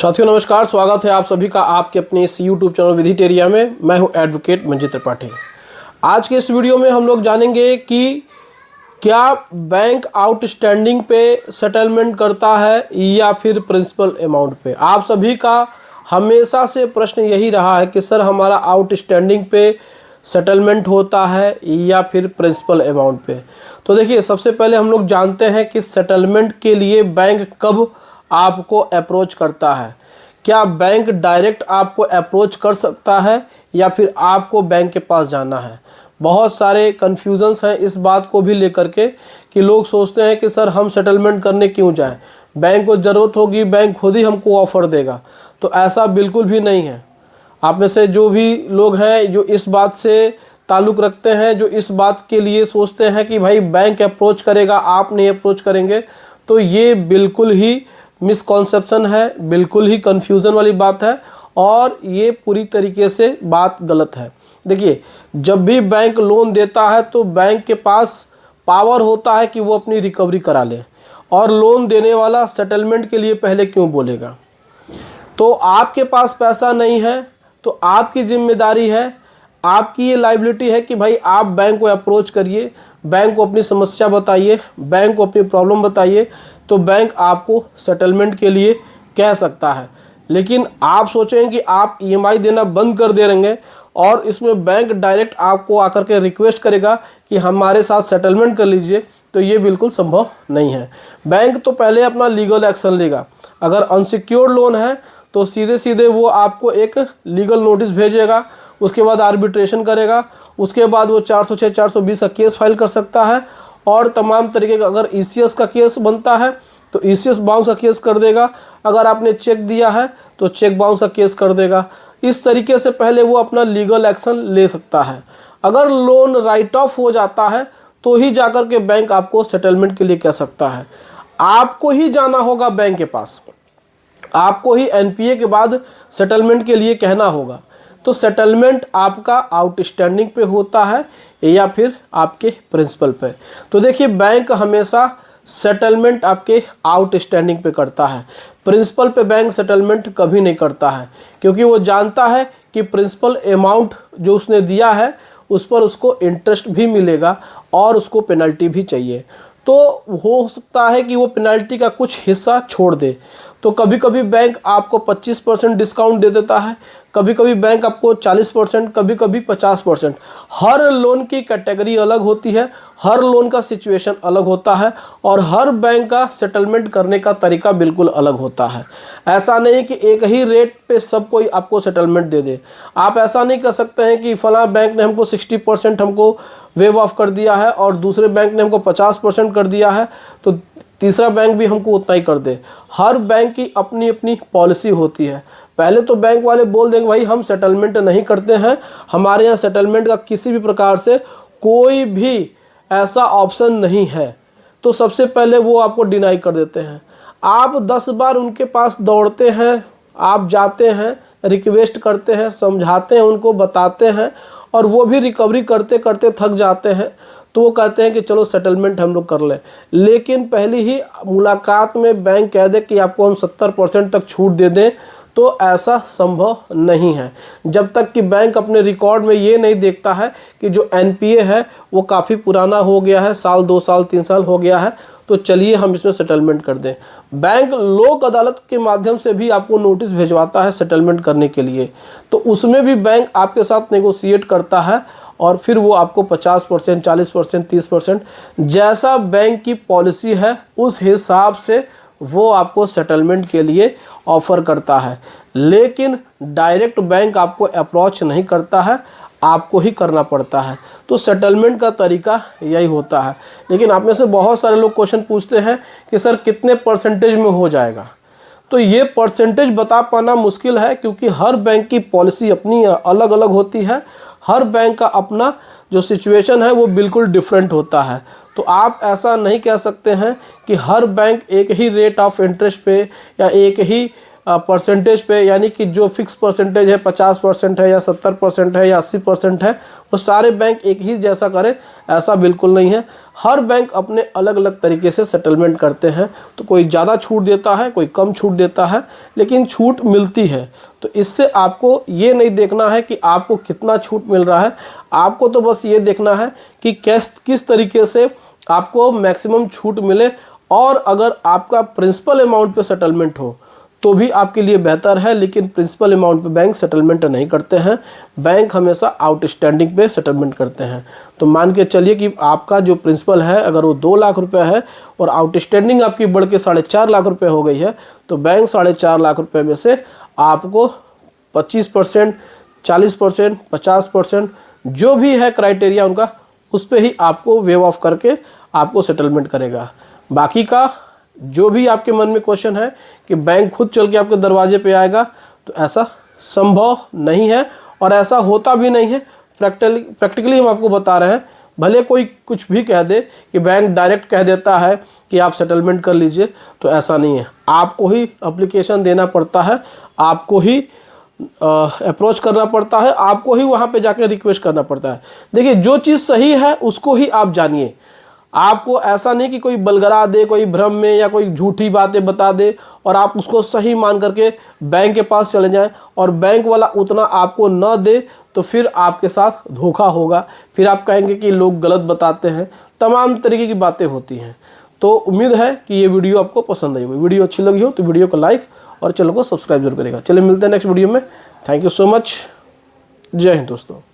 साथियों नमस्कार, स्वागत है आप सभी का आपके अपने इस यूट्यूब चैनल विधिटेरिया में। मैं हूं एडवोकेट मंजीत त्रिपाठी। आज के इस वीडियो में हम लोग जानेंगे कि क्या बैंक आउटस्टैंडिंग पे सेटलमेंट करता है या फिर प्रिंसिपल अमाउंट पे। आप सभी का हमेशा से प्रश्न यही रहा है कि सर हमारा आउटस्टैंडिंग पे सेटलमेंट होता है या फिर प्रिंसिपल अमाउंट पे। तो देखिए, सबसे पहले हम लोग जानते हैं कि सेटलमेंट के लिए बैंक कब आपको अप्रोच करता है। क्या बैंक डायरेक्ट आपको अप्रोच कर सकता है या फिर आपको बैंक के पास जाना है। बहुत सारे कन्फ्यूजन्स हैं इस बात को भी लेकर के कि लोग सोचते हैं कि सर हम सेटलमेंट करने क्यों जाएं, बैंक को ज़रूरत होगी, बैंक खुद ही हमको ऑफ़र देगा। तो ऐसा बिल्कुल भी नहीं है। आप में से जो भी लोग हैं जो इस बात से ताल्लुक़ रखते हैं, जो इस बात के लिए सोचते हैं कि भाई बैंक अप्रोच करेगा, आप नहीं अप्रोच करेंगे, तो ये बिल्कुल ही मिसकॉन्सेप्शन है, बिल्कुल ही कन्फ्यूज़न वाली बात है और ये पूरी तरीके से बात गलत है। देखिए, जब भी बैंक लोन देता है तो बैंक के पास पावर होता है कि वो अपनी रिकवरी करा ले, और लोन देने वाला सेटलमेंट के लिए पहले क्यों बोलेगा। तो आपके पास पैसा नहीं है तो आपकी जिम्मेदारी है, आपकी ये लायबिलिटी है कि भाई आप बैंक को अप्रोच करिए, बैंक को अपनी समस्या बताइए, बैंक को अपनी प्रॉब्लम बताइए, तो बैंक आपको सेटलमेंट के लिए कह सकता है। लेकिन आप सोचें कि आप ईएमआई देना बंद कर दे रहेंगे और इसमें बैंक डायरेक्ट आपको आकर के रिक्वेस्ट करेगा कि हमारे साथ सेटलमेंट कर लीजिए, तो ये बिल्कुल संभव नहीं है। बैंक तो पहले अपना लीगल एक्शन लेगा। अगर अनसिक्योर्ड लोन है तो सीधे सीधे वो आपको एक लीगल नोटिस भेजेगा, उसके बाद आर्बिट्रेशन करेगा, उसके बाद वो 406 420 का केस फाइल कर सकता है और तमाम तरीके का, अगर ईसीएस का केस बनता है तो ईसीएस बाउंस का केस कर देगा, अगर आपने चेक दिया है तो चेक बाउंस का केस कर देगा। इस तरीके से पहले वो अपना लीगल एक्शन ले सकता है। अगर लोन राइट ऑफ हो जाता है तो ही जाकर के बैंक आपको सेटलमेंट के लिए कह सकता है। आपको ही जाना होगा बैंक के पास, आपको ही एनपीए के बाद सेटलमेंट के लिए कहना होगा। तो सेटलमेंट आपका आउटस्टैंडिंग पे होता है या फिर आपके प्रिंसिपल पे। तो देखिए, बैंक हमेशा सेटलमेंट आपके आउटस्टैंडिंग पे करता है, प्रिंसिपल पे बैंक सेटलमेंट कभी नहीं करता है, क्योंकि वो जानता है कि प्रिंसिपल अमाउंट जो उसने दिया है उस पर उसको इंटरेस्ट भी मिलेगा और उसको पेनल्टी भी चाहिए। तो हो सकता है कि वो पेनल्टी का कुछ हिस्सा छोड़ दे। तो कभी कभी बैंक आपको 25% डिस्काउंट दे देता है, कभी कभी बैंक आपको 40%, कभी कभी 50%। हर लोन की कैटेगरी अलग होती है, हर लोन का सिचुएशन अलग होता है और हर बैंक का सेटलमेंट करने का तरीका बिल्कुल अलग होता है। ऐसा नहीं कि एक ही रेट पे सब कोई आपको सेटलमेंट दे दे। आप ऐसा नहीं कर सकते हैं कि फला बैंक ने हमको 60% हमको वेव ऑफ कर दिया है और दूसरे बैंक ने हमको 50% कर दिया है तो तीसरा बैंक भी हमको उतना ही कर दे। हर बैंक की अपनी अपनी पॉलिसी होती है। पहले तो बैंक वाले बोल देंगे भाई हम सेटलमेंट नहीं करते हैं, हमारे यहाँ सेटलमेंट का किसी भी प्रकार से कोई भी ऐसा ऑप्शन नहीं है। तो सबसे पहले वो आपको डिनाई कर देते हैं। आप 10 बार उनके पास दौड़ते हैं, आप जाते हैं, रिक्वेस्ट करते हैं, समझाते हैं, उनको बताते हैं और वो भी रिकवरी करते करते थक जाते हैं, तो वो कहते हैं कि चलो सेटलमेंट हम लोग कर लें। लेकिन पहली ही मुलाकात में बैंक कह दे कि आपको हम 70% तक छूट दे दें, तो ऐसा संभव नहीं है। जब तक कि बैंक अपने रिकॉर्ड में ये नहीं देखता है कि जो एनपीए है वो काफ़ी पुराना हो गया है, साल 2 साल 3 साल हो गया है, तो चलिए हम इसमें सेटलमेंट कर दें। बैंक लोक अदालत के माध्यम से भी आपको नोटिस भिजवाता है सेटलमेंट करने के लिए, तो उसमें भी बैंक आपके साथ नेगोशिएट करता है और फिर वो आपको 50%, 40%, 30% जैसा बैंक की पॉलिसी है उस हिसाब से वो आपको सेटलमेंट के लिए ऑफ़र करता है। लेकिन डायरेक्ट बैंक आपको अप्रोच नहीं करता है, आपको ही करना पड़ता है। तो सेटलमेंट का तरीका यही होता है। लेकिन आप में से बहुत सारे लोग क्वेश्चन पूछते हैं कि सर कितने परसेंटेज में हो जाएगा। तो ये परसेंटेज बता पाना मुश्किल है, क्योंकि हर बैंक की पॉलिसी अपनी अलग अलग होती है, हर बैंक का अपना जो सिचुएशन है वो बिल्कुल डिफरेंट होता है। तो आप ऐसा नहीं कह सकते हैं कि हर बैंक एक ही रेट ऑफ इंटरेस्ट पे या एक ही परसेंटेज पे, यानी कि जो फिक्स परसेंटेज है 50% है या 70% है या 80% है, वो सारे बैंक एक ही जैसा करें, ऐसा बिल्कुल नहीं है। हर बैंक अपने अलग अलग तरीके से सेटलमेंट करते हैं, तो कोई ज़्यादा छूट देता है, कोई कम छूट देता है, लेकिन छूट मिलती है। तो इससे आपको ये नहीं देखना है कि आपको कितना छूट मिल रहा है, आपको तो बस ये देखना है कि किस तरीके से आपको मैक्सिमम छूट मिले। और अगर आपका प्रिंसिपल अमाउंट पे सेटलमेंट हो तो भी आपके लिए बेहतर है, लेकिन प्रिंसिपल अमाउंट पे बैंक सेटलमेंट नहीं करते हैं। बैंक हमेशा आउटस्टैंडिंग पे सेटलमेंट करते हैं। तो मान के चलिए कि आपका जो प्रिंसिपल है अगर वो 2 लाख रुपए है और आउटस्टैंडिंग आपकी बढ़ के 4.5 लाख रुपए हो गई है, तो बैंक 4.5 लाख रुपए में से आपको 25%, 40%, 50% जो भी है क्राइटेरिया उनका, उस पर ही आपको वेव ऑफ करके आपको सेटलमेंट करेगा। बाकी का जो भी आपके मन में क्वेश्चन है कि बैंक खुद चल के आपके दरवाजे पे आएगा, तो ऐसा संभव नहीं है और ऐसा होता भी नहीं है। प्रैक्टिकली हम आपको बता रहे हैं। भले कोई कुछ भी कह दे कि बैंक डायरेक्ट कह देता है कि आप सेटलमेंट कर लीजिए, तो ऐसा नहीं है। आपको ही एप्लीकेशन देना पड़ता है, आपको ही अप्रोच करना पड़ता है, आपको ही वहाँ पे जाकर रिक्वेस्ट करना पड़ता है। देखिए, जो चीज़ सही है उसको ही आप जानिए। आपको ऐसा नहीं कि कोई बलगरा दे, कोई भ्रम में या कोई झूठी बातें बता दे और आप उसको सही मान करके बैंक के पास चले जाएं और बैंक वाला उतना आपको न दे, तो फिर आपके साथ धोखा होगा। फिर आप कहेंगे कि लोग गलत बताते हैं, तमाम तरीके की बातें होती हैं। तो उम्मीद है कि ये वीडियो आपको पसंद आई होगी। वीडियो अच्छी लगी हो तो वीडियो को लाइक और चैनल को सब्सक्राइब जरूर करेगा। चलिए मिलते हैं नेक्स्ट वीडियो में। Thank you so much. जय हिंद दोस्तों।